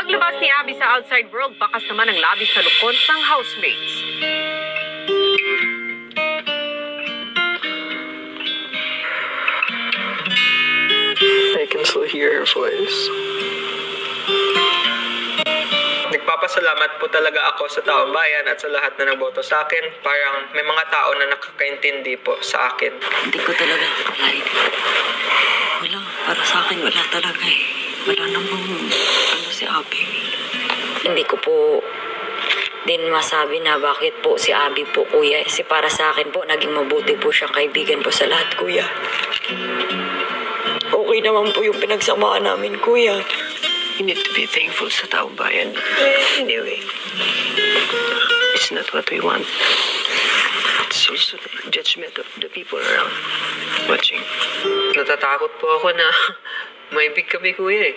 Paglabas ni Abby sa outside world, bakas naman ang labis na lukot ng housemates. I can still hear her voice. Nagpapasalamat po talaga ako sa taong bayan at sa lahat na nagboto sa akin. Parang may mga tao na nakakaintindi po sa akin. Hindi ko talaga akalain. Wala, para sa akin wala talaga eh. Wala namang si Abby. Hindi ko po din masabi na bakit po si Abby po, kuya. Kasi para sa akin po, naging mabuti po siyang kaibigan po sa lahat, kuya. Okay naman po yung pinagsamaan namin, kuya. You need to be thankful sa taong bayan. Anyway, it's not what we want. It's also the judgment of the people around watching. Natatakot po ako na maibig kami, kuya eh.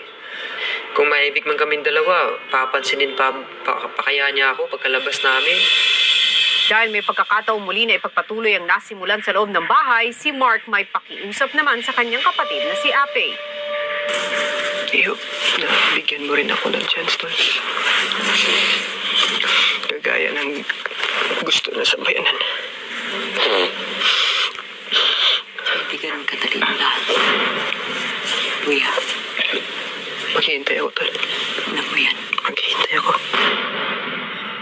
Kung maibig man kaming dalawa, papansinin pa kaya niya ako pagkalabas namin. Dahil may pagkakataong muli na ipagpatuloy ang nasimulan sa loob ng bahay, si Mark may pakiusap naman sa kanyang kapatid na si Ape. I hope na bigyan mo rin ako ng chance to. Kagaya ng gusto na sa bayanan. Hindi ganun kadali ang lahat. Kuya. Maghihintay ako, tol. Alam mo yan. Maghihintay ako.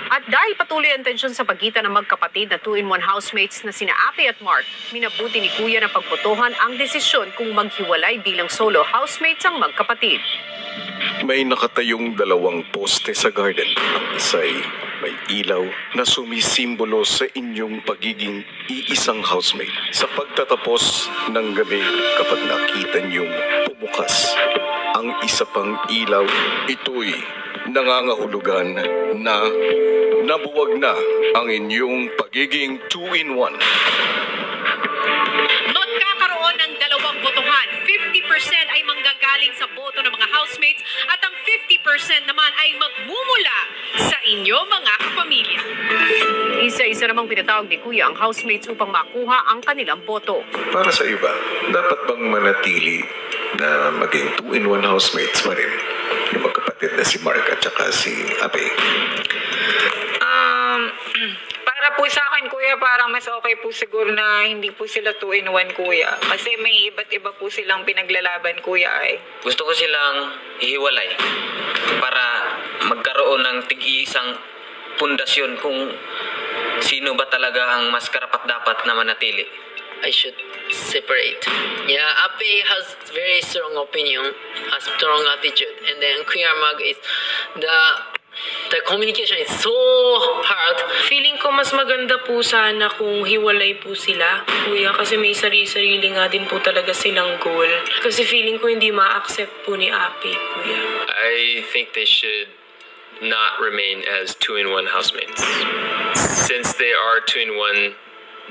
At dahil patuloy ang tensyon sa pagitan ng magkapatid na 2-in-1 housemates na sina Ape at Mark, minabuti ni Kuya na pagbotohan ang desisyon kung maghiwalay bilang solo housemates ang magkapatid. May nakatayong 2 poste sa garden. Ang isa'y may ilaw na sumisimbolo sa inyong pagiging iisang housemate. Sa pagtatapos ng gabi, kapag nakita niyong pumukas ang isa pang ilaw, ito'y nangangahulugan na nabuwag na ang inyong pagiging 2-in-1. Magkakaroon ng 2 botohan. 50% ay manggagaling sa boto ng mga housemates at ang 50% naman ay magmumula sa inyo mga kapamilya. Isa-isa namang pinatawag ni Kuya ang housemates upang makuha ang kanilang boto. Para sa iba, dapat bang manatili na maging 2-in-1 housemates pa rin yung magkapatid na si Mark at saka si Ape? Para po sa akin, kuya, parang mas okay po siguro na hindi po sila 2-in-1, kuya. Kasi may iba't iba po silang pinaglalaban, kuya, ay. Gusto ko silang hihiwalay para magkaroon ng tig-iisang pundasyon kung sino ba talaga ang mas karapat-dapat na manatili. I should separate. Yeah, Ape has very strong opinion, a strong attitude, and then Kuya Mag is the communication is so hard. Feeling ko mas maganda po sana kung hiwalay po sila, kuya, kasi may sarili-sarili nga din po talaga silang goal. Kasi feeling ko hindi ma-accept po ni Ape, kuya. I think they should not remain as 2-in-1 housemates. Since they are 2-in-1,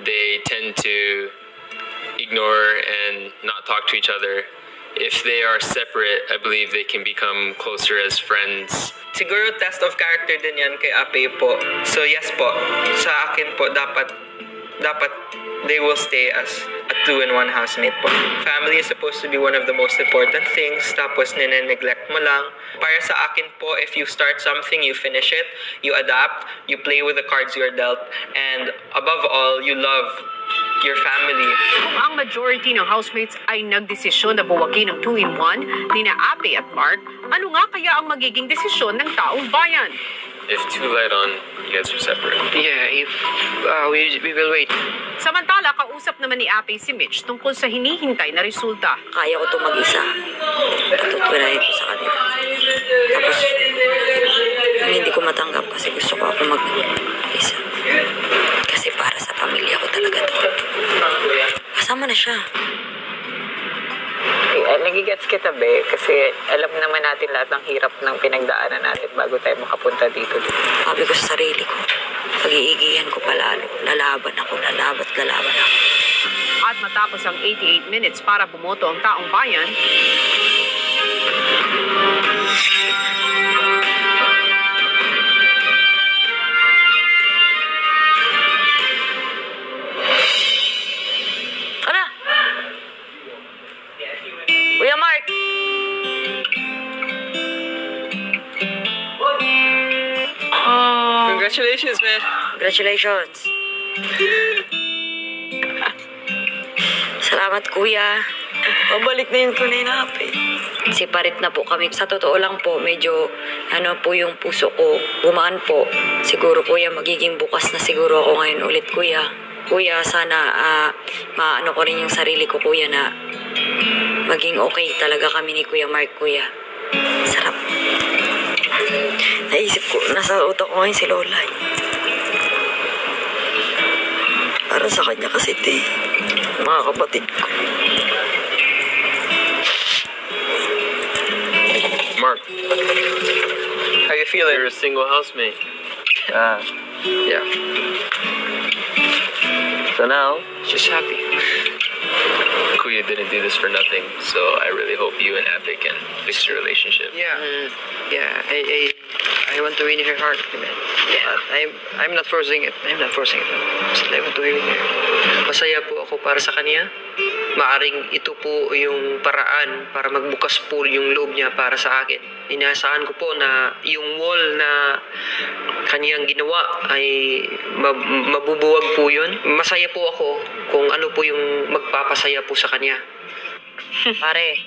they tend to ignore and not talk to each other. If they are separate, I believe they can become closer as friends. Siguro test of character din yan kay Ape po. So yes po, sa akin po dapat they will stay as a 2-in-1 housemate po. Family is supposed to be one of the most important things, tapos nine-neglect mo lang. Para sa akin po, if you start something, you finish it, you adapt, you play with the cards you are dealt, and above all, you love your family. Kung ang majority ng housemates ay nagdesisyon na buwagin ng 2-in-1 ni na Ape at Mark, ano nga kaya ang magiging desisyon ng taong bayan? If too late on, you guys are separate. Yeah, if we will wait. Samantala, kausap naman ni Ape si Mitch tungkol sa hinihintay na resulta. Kaya ko ito mag-isa. Tutwirahin ko sa kanila. Tapos, hindi ko matanggap kasi gusto ko ako mag-isa. Kasi para sa pamilya ko talaga to. Kasama na siya. Nagigets kita, be, kasi alam naman natin lahat ng hirap ng pinagdaanan natin bago tayo makapunta dito. Sabi ko sa sarili ko, pag-iigihan ko palalo. Lalaban ako. At matapos ang 88 minutes para bumoto ang taong bayan, Congratulations, man. Congratulations. Salamat, kuya. Pabalik na yung tunay na Ape. Separate na po kami. Sa totoo lang po, medyo po yung puso ko. Gumaan po. Siguro, kuya, magiging bukas na siguro ako ngayon ulit, kuya. Kuya, sana maano ko rin yung sarili ko, kuya, na maging okay talaga kami ni Kuya Mark, kuya. Sarap. Naisip ko, nasa utak ko ngayon si Lola. Para sa kanya kasi, mga kapatid ko. Mark, How you feeling? you're a single housemate. Yeah. So now, Just happy. Kuya didn't do this for nothing, so I really hope you and Ape can fix your relationship. Yeah. I want to win her heart, man. I'm not forcing it. I want to win her. Masaya po ako para sa kanya. Maaring ito po yung paraan para magbukas po yung loob niya para sa akin. Inaasahan ko po na yung wall na kaniyang ginawa ay mabubuwag po yun. Masaya po ako kung ano po yung magpapasaya po sa kanya. Pare.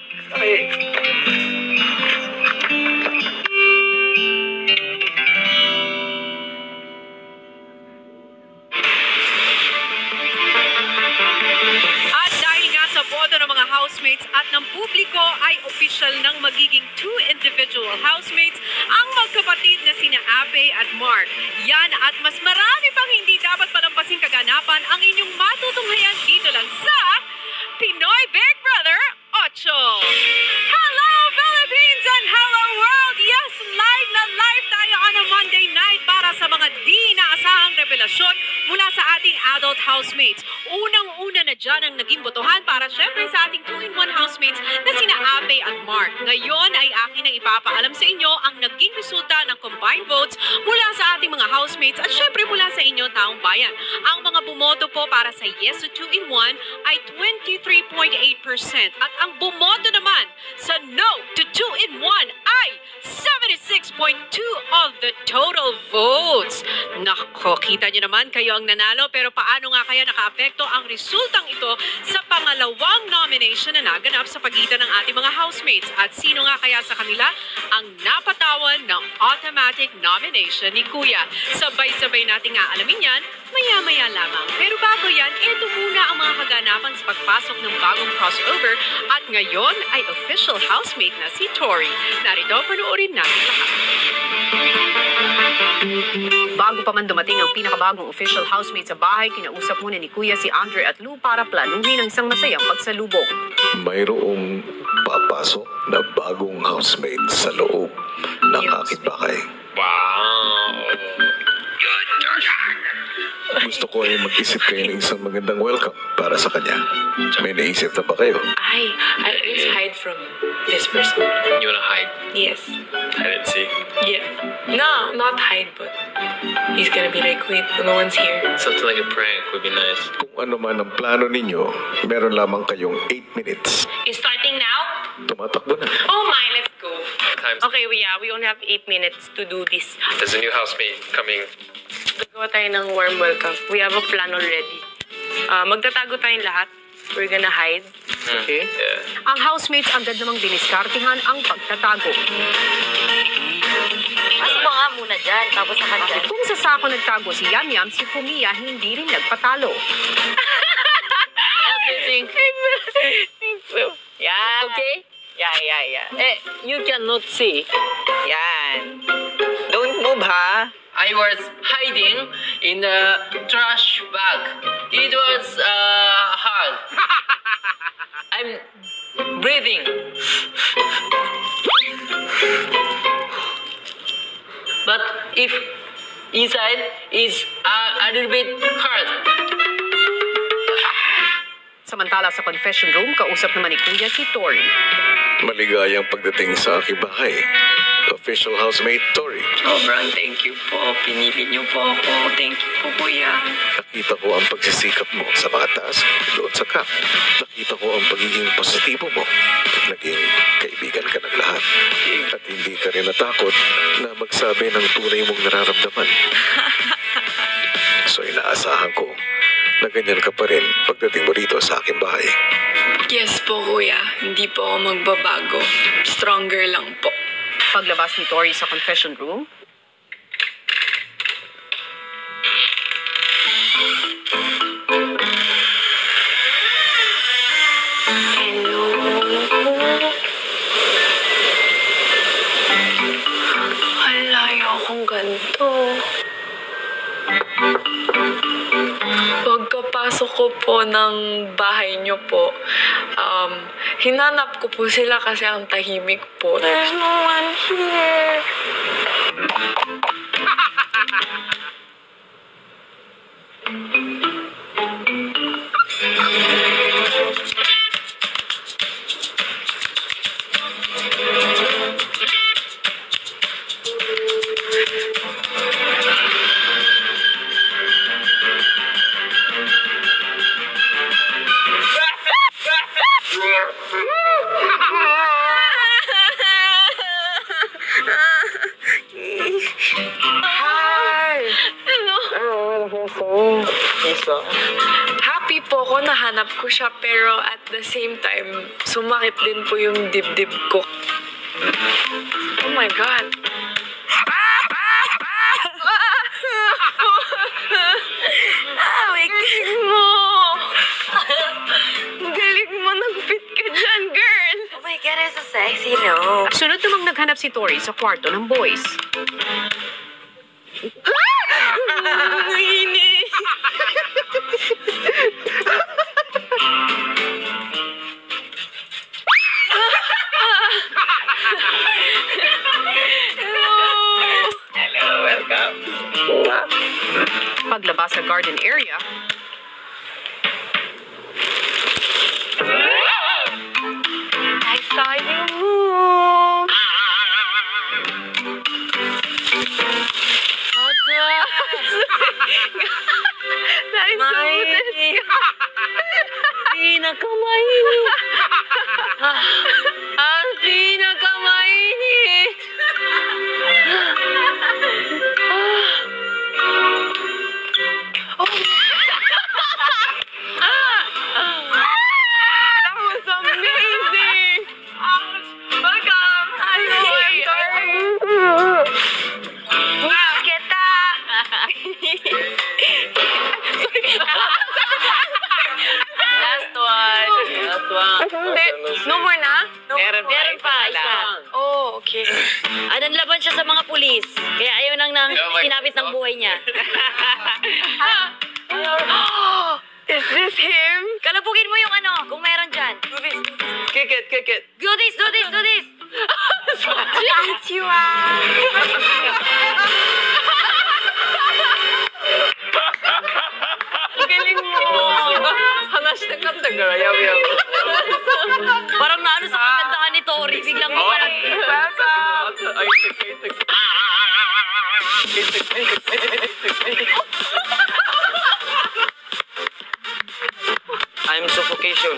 At dahil nga sa boto ng mga housemates at ng publiko ay official ng magiging 2 individual housemates ang magkapatid na sina Ape at Mark. Yan at mas marami pang hindi dapat palampasing kaganapan ang inyong matutunghayan dito lang sa Pinoy Big Brother 8. Hello Philippines and hello world! Yes, live na live tayo on a Monday night para sa mga di inaasahang revelasyon mula sa ating adult housemates. Unang-una na dyan ang naging botohan para syempre sa ating 2-in-1 housemates na sina Ape at Mark. Ngayon ay akin ang ipapaalam sa inyo ang naging resulta ng combined votes mula sa ating mga housemates at syempre mula sa inyo taong bayan. Ang mga bumoto po para sa yes to 2-in-1 ay 23.8% at ang bumoto naman sa no to 2-in-1 ay 76.2 of the total votes. Nako, kita nyo naman kayo ang nanalo pero paano nga kaya nakaapekto ang resultang ito sa pangalawang nomination na naganap sa pagitan ng ating mga housemates at sino nga kaya sa kanila ang napatawan ng automatic nomination ni Kuya. Sabay-sabay natin nga alamin yan maya-maya lamang. Pero bago yan, ito muna ang mga kaganapan sa pagpasok ng bagong crossover at ngayon ay official housemate na si Tori. Narito, panoorin natin lahat. Bago pa man dumating ang pinakabagong official housemate sa bahay, kinausap muna ni Kuya si Andre at Lou para planuhin ang isang masayang pagsalubong. Mayroong papasok na bagong housemate sa loob ng aking bahay. Wow. Gusto ko ay mag-isip kayo ng isang magandang welcome para sa kanya. May naisip na ba kayo? Let's hide from this person. You wanna hide? Yes. Hide and seek? Yeah. No, not hide, but he's gonna be like, wait, no one's here. Something like a prank would be nice. Kung ano man ang plano ninyo, meron lamang kayong 8 minutes. It's starting now? Tumatakbo na. Oh my, let's go. Times. Okay, we only have 8 minutes to do this. There's a new housemate coming. Gagawa tayo ng warm welcome. We have a plan already. Magtatago tayong lahat. We're gonna hide. Okay? Yeah. Ang housemates agad namang diniskartihan ang pagtatago. Pasok mo nga muna dyan, tapos na ka dyan. Kung sa sako nagtago si Yam Yam, si Fumiya hindi rin nagpatalo. Everything. Yan. Okay? Yeah. You cannot see. Yan. Don't move, ha? I was hiding in the trash bag. It was hard. I'm breathing. But if inside is a little bit hard. Samantala sa confession room, kausap naman ni Kuya si Tori. Maligayang pagdating sa aking bahay. official housemate Tori. Sobrang thank you po. Pinili niyo po ako. Thank you po, kuya. Nakita ko ang pagsisikap mo sa mga task doon sa camp. Nakita ko ang pagiging positibo mo at naging kaibigan ka ng lahat. At hindi ka rin natakot na magsabi ng tunay mong nararamdaman. So inaasahan ko na ganyan ka pa rin pagdating mo rito sa aking bahay. Yes po, kuya. Hindi po ako magbabago. Stronger lang po. Paglabas ni Tori sa confession room, Hello. Alayo akong ganito. Pagkapasok ko po ng bahay niyo po, hinanap ko po sila kasi ang tahimik po. There's no one here. Happy po ako, nahanap ko siya, pero at the same time, sumakit din po yung dibdib ko. Oh my God. Galing mo. Galing mo, nag-fit ka dyan, girl. Oh my God, it's so sexy, no? sunod namang naghanap si Tori sa kwarto ng boys. Nainis. Hello, welcome. Paglabas sa garden area, I saw you move. That is so good. Pinakamainit. Ang pinakamainit. That was amazing. Welcome. Kita. Last one. No more na? Meron pa, isa. Oh, okay. Nanlaban siya sa mga pulis. Kaya ayaw nang kinabit ng buhay niya. Is this him? Kalapugin mo yung ano, kung meron dyan. Kick it, kick it. Do this, do this, do this. Konnichiwa. Galing mo. Hanashitakattaからやめよう。 Parang naano sa kagandahan ni Tori. Biglang mo parang... I'm suffocation.